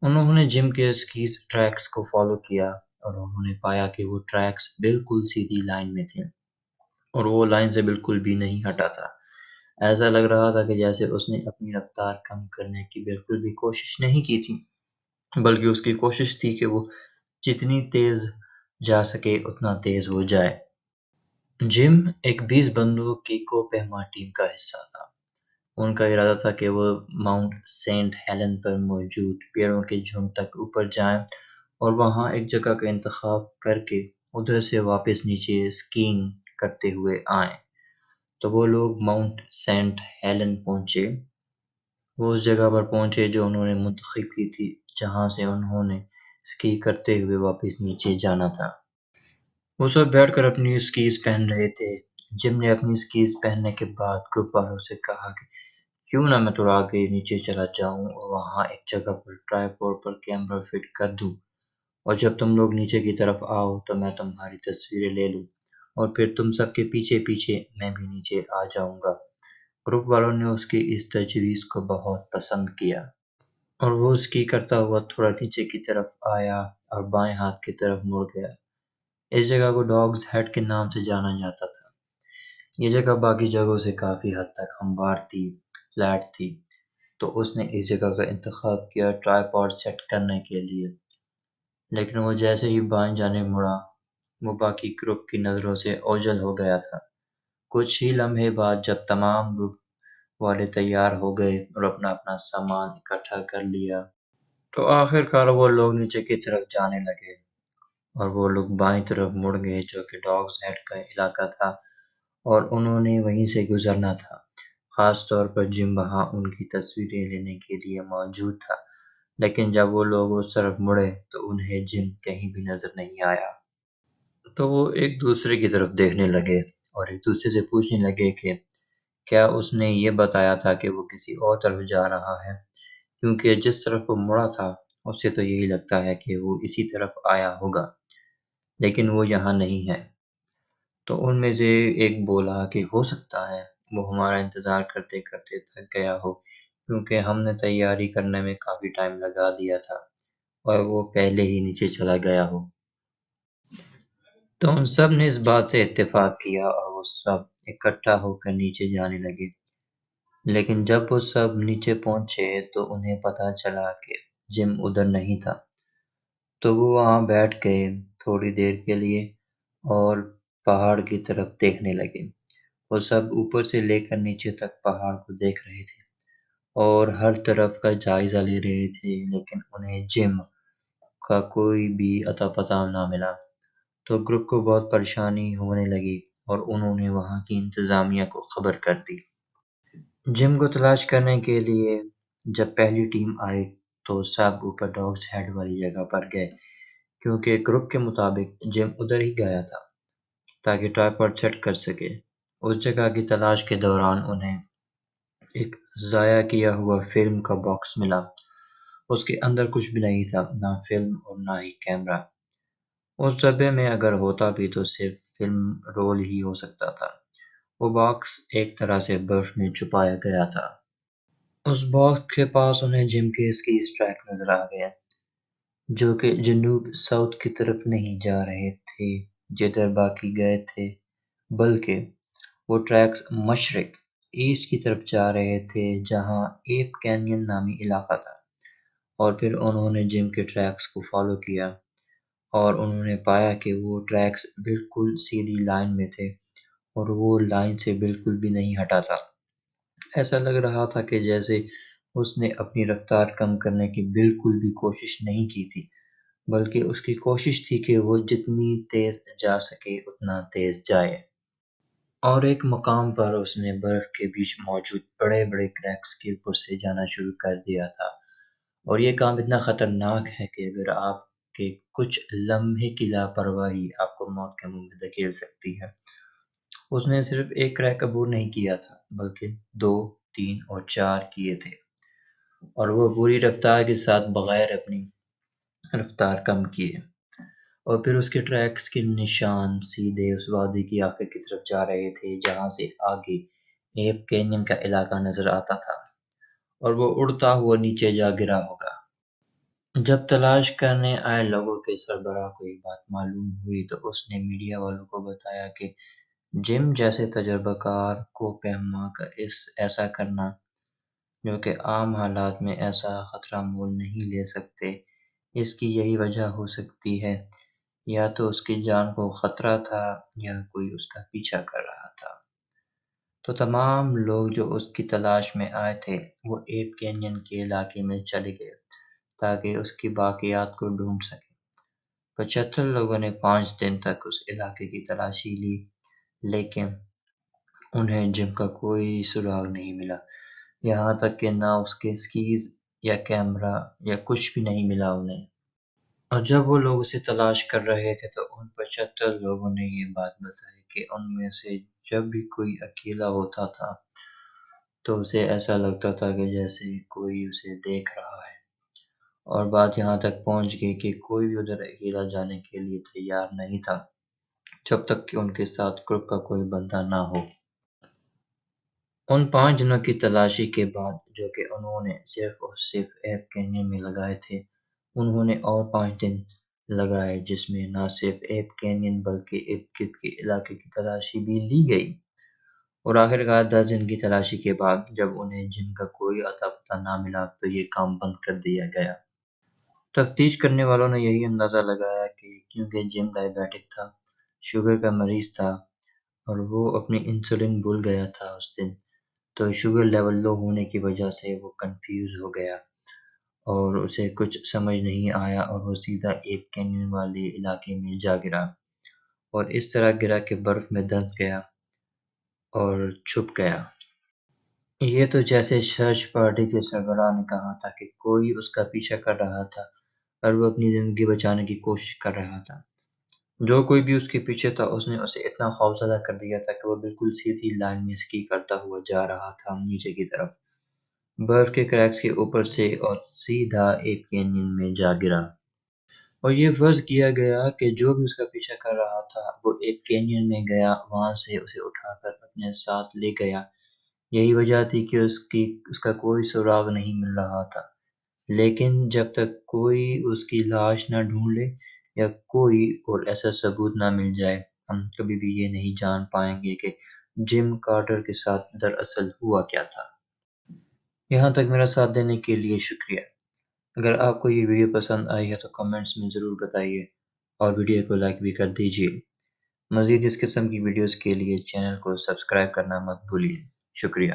انہوں نے جم کے اسکیز ٹریکس کو فالو کیا اور انہوں نے پایا کہ وہ ٹریکس بالکل سیدھی لائن میں تھے اور وہ لائن سے بالکل بھی نہیں ہٹا تھا۔ ایسا لگ رہا تھا کہ جیسے اس نے اپنی رفتار کم کرنے کی بالکل بھی کوشش نہیں کی تھی، بلکہ اس کی کوشش تھی کہ وہ جتنی تیز جا سکے اتنا تیز ہو جائے۔ جم ایک 20 بندوں کی کوہ ٹیم کا حصہ تھا۔ ان کا ارادہ تھا کہ وہ ماؤنٹ سینٹ ہیلن پر موجود پیڑوں کے جھنڈ تک اوپر جائیں اور وہاں ایک جگہ کا انتخاب کر کے ادھر سے واپس نیچے اسکیئنگ کرتے ہوئے آئیں۔ تو وہ لوگ ماؤنٹ سینٹ ہیلن پہنچے۔ وہ اس جگہ پر پہنچے جو انہوں نے منتخب کی تھی، جہاں سے انہوں نے اسکی کرتے ہوئے واپس نیچے جانا تھا۔ وہ سب بیٹھ کر اپنی اسکیز پہن رہے تھے۔ جم نے اپنی اسکیز پہننے کے بعد گروپ والوں سے کہا کہ کیوں نہ میں تھوڑا آگے نیچے چلا جاؤں اور وہاں ایک جگہ پر ٹرائی پوڈ پر کیمرہ فٹ کر دوں، اور جب تم لوگ نیچے کی طرف آؤ تو میں تمہاری تصویریں لے لوں اور پھر تم سب کے پیچھے پیچھے میں بھی نیچے آ جاؤں گا۔ گروپ والوں نے اس کی اس تجویز کو بہت پسند کیا اور وہ اسکی کرتا ہوا تھوڑا نیچے کی طرف آیا اور بائیں ہاتھ کی طرف مڑ گیا۔ اس جگہ کو ڈاگز ہیڈ کے نام سے جانا جاتا تھا۔ یہ جگہ باقی جگہوں سے کافی حد تک ہموار تھی، فلیٹ تھی، تو اس نے اس جگہ کا انتخاب کیا ٹرائی پاڈ سیٹ کرنے کے لیے۔ لیکن وہ جیسے ہی بائیں جانب مڑا، وہ باقی گروپ کی نظروں سے اوجھل ہو گیا تھا۔ کچھ ہی لمحے بعد جب تمام گروپ والے تیار ہو گئے اور اپنا اپنا سامان اکٹھا کر لیا، تو آخر کار وہ لوگ نیچے کی طرف جانے لگے اور وہ لوگ بائیں طرف مڑ گئے جو کہ ڈاگز ہیڈ کا علاقہ تھا اور انہوں نے وہیں سے گزرنا تھا۔ خاص طور پر جم وہاں ان کی تصویریں لینے کے لیے موجود تھا، لیکن جب وہ لوگ اس طرف مڑے تو انہیں جم کہیں بھی نظر نہیں آیا۔ تو وہ ایک دوسرے کی طرف دیکھنے لگے اور ایک دوسرے سے پوچھنے لگے کہ کیا اس نے یہ بتایا تھا کہ وہ کسی اور طرف جا رہا ہے، کیونکہ جس طرف وہ مڑا تھا اسے تو یہی لگتا ہے کہ وہ اسی طرف آیا ہوگا، لیکن وہ یہاں نہیں ہے۔ تو ان میں سے ایک بولا کہ ہو سکتا ہے وہ ہمارا انتظار کرتے کرتے تھک گیا ہو، کیونکہ ہم نے تیاری کرنے میں کافی ٹائم لگا دیا تھا اور وہ پہلے ہی نیچے چلا گیا ہو۔ تو ان سب نے اس بات سے اتفاق کیا اور وہ سب اکٹھا ہو کر نیچے جانے لگے۔ لیکن جب وہ سب نیچے پہنچے تو انہیں پتہ چلا کہ جم ادھر نہیں تھا۔ تو وہ وہاں بیٹھ گئے تھوڑی دیر کے لیے اور پہاڑ کی طرف دیکھنے لگے۔ وہ سب اوپر سے لے کر نیچے تک پہاڑ کو دیکھ رہے تھے اور ہر طرف کا جائزہ لے رہے تھے، لیکن انہیں جم کا کوئی بھی اتا پتہ نہ ملا۔ تو گروپ کو بہت پریشانی ہونے لگی اور انہوں نے وہاں کی انتظامیہ کو خبر کر دی۔ جم کو تلاش کرنے کے لیے جب پہلی ٹیم آئی تو سب اوپر ڈاگز ہیڈ والی جگہ پر گئے، کیونکہ گروپ کے مطابق جم ادھر ہی گیا تھا تاکہ ٹرائی پاڈ سیٹ کر سکے۔ اس جگہ کی تلاش کے دوران انہیں ایک ضائع کیا ہوا فلم کا باکس ملا۔ اس کے اندر کچھ بھی نہیں تھا، نہ فلم اور نہ ہی کیمرہ۔ اس ڈبے میں اگر ہوتا بھی تو صرف فلم رول ہی ہو سکتا تھا۔ وہ باکس ایک طرح سے برف میں چھپایا گیا تھا۔ اس باکس کے پاس انہیں جم کے اسکیز ٹریک نظر آ گئے، جو کہ جنوب ساؤتھ کی طرف نہیں جا رہے تھے جدھر باقی گئے تھے، بلکہ وہ ٹریکس مشرق ایسٹ کی طرف جا رہے تھے جہاں ایپ کینین نامی علاقہ تھا۔ اور پھر انہوں نے جم کے ٹریکس کو فالو کیا اور انہوں نے پایا کہ وہ ٹریکس بالکل سیدھی لائن میں تھے اور وہ لائن سے بالکل بھی نہیں ہٹا تھا۔ ایسا لگ رہا تھا کہ جیسے اس نے اپنی رفتار کم کرنے کی بالکل بھی کوشش نہیں کی تھی، بلکہ اس کی کوشش تھی کہ وہ جتنی تیز جا سکے اتنا تیز جائے۔ اور ایک مقام پر اس نے برف کے بیچ موجود بڑے بڑے کریکس کے اوپر سے جانا شروع کر دیا تھا، اور یہ کام اتنا خطرناک ہے کہ اگر آپ کے کچھ لمحے کی لاپرواہی آپ کو موت کے منہ میں دھکیل سکتی ہے۔ اس نے صرف ایک کریک عبور نہیں کیا تھا، بلکہ 2، 3 اور 4 کیے تھے، اور وہ پوری رفتار کے ساتھ بغیر اپنی رفتار کم کیے۔ اور پھر اس کے ٹریکس کے نشان سیدھے اس وادی کی آخر کی طرف جا رہے تھے جہاں سے آگے ایپ کینین کا علاقہ نظر آتا تھا، اور وہ اڑتا ہوا نیچے جا گرا ہوگا۔ جب تلاش کرنے آئے لوگوں کے سربراہ کو یہ بات معلوم ہوئی تو اس نے میڈیا والوں کو بتایا کہ جم جیسے تجربہ کار کو پیما کر ایسا کرنا جو کہ عام حالات میں ایسا خطرہ مول نہیں لے سکتے، اس کی یہی وجہ ہو سکتی ہے، یا تو اس کی جان کو خطرہ تھا یا کوئی اس کا پیچھا کر رہا تھا۔ تو تمام لوگ جو اس کی تلاش میں آئے تھے وہ ایپ کینین کے علاقے میں چلے گئے تاکہ اس کی باقیات کو ڈھونڈ سکیں۔ 75 لوگوں نے 5 دن تک اس علاقے کی تلاشی لی، لیکن انہیں جم کا کوئی سراغ نہیں ملا، یہاں تک کہ نہ اس کے سکیز یا کیمرہ یا کچھ بھی نہیں ملا انہیں۔ اور جب وہ لوگ اسے تلاش کر رہے تھے تو ان 75 لوگوں نے یہ بات بتائی کہ ان میں سے جب بھی کوئی اکیلا ہوتا تھا تو اسے ایسا لگتا تھا کہ جیسے کوئی اسے دیکھ رہا ہے، اور بات یہاں تک پہنچ گئی کہ کوئی بھی ادھر اکیلا جانے کے لیے تیار نہیں تھا جب تک کہ ان کے ساتھ گروپ کا کوئی بندہ نہ ہو۔ ان 5 دنوں کی تلاشی کے بعد جو کہ انہوں نے صرف اور صرف ایپ کینین میں لگائے تھے، انہوں نے اور 5 دن لگائے جس میں نہ صرف ایپ کینین بلکہ ارد گرد کے علاقے کی تلاشی بھی لی گئی، اور آخرکار 10 دن کی تلاشی کے بعد جب انہیں جم کا کوئی اتا پتہ نہ ملا تو یہ کام بند کر دیا گیا۔ تفتیش کرنے والوں نے یہی اندازہ لگایا کہ کیونکہ جم ڈائبیٹک تھا، شوگر کا مریض تھا اور وہ اپنی انسولین بھول گیا تھا اس دن، تو شوگر لیول لو ہونے کی وجہ سے وہ کنفیوز ہو گیا اور اسے کچھ سمجھ نہیں آیا اور وہ سیدھا ایپ کینین والے علاقے میں جا گرا، اور اس طرح گرا کہ برف میں دھنس گیا اور چھپ گیا۔ یہ تو جیسے سرچ پارٹی کے سربراہ نے کہا تھا کہ کوئی اس کا پیچھا کر رہا تھا اور وہ اپنی زندگی بچانے کی کوشش کر رہا تھا۔ جو کوئی بھی اس کے پیچھے تھا اس نے اسے اتنا خوفزدہ کر دیا تھا کہ وہ بالکل سیدھی لائن میں اسکی کرتا ہوا جا رہا تھا نیچے کی طرف، برف کے کریکس کے اوپر سے، اور سیدھا ایپ کینین میں جا گرا۔ اور یہ فرض کیا گیا کہ جو بھی اس کا پیچھا کر رہا تھا وہ ایپ کینین میں گیا، وہاں سے اسے اٹھا کر اپنے ساتھ لے گیا۔ یہی وجہ تھی کہ اس کا کوئی سراغ نہیں مل رہا تھا، لیکن جب تک کوئی اس کی لاش نہ ڈھونڈ لے یا کوئی اور ایسا ثبوت نہ مل جائے، ہم کبھی بھی یہ نہیں جان پائیں گے کہ جم کارٹر کے ساتھ دراصل ہوا کیا تھا۔ یہاں تک میرا ساتھ دینے کے لیے شکریہ۔ اگر آپ کو یہ ویڈیو پسند آئی ہے تو کمنٹس میں ضرور بتائیے اور ویڈیو کو لائک بھی کر دیجیے۔ مزید اس قسم کی ویڈیوز کے لیے چینل کو سبسکرائب کرنا مت بھولیے۔ شکریہ۔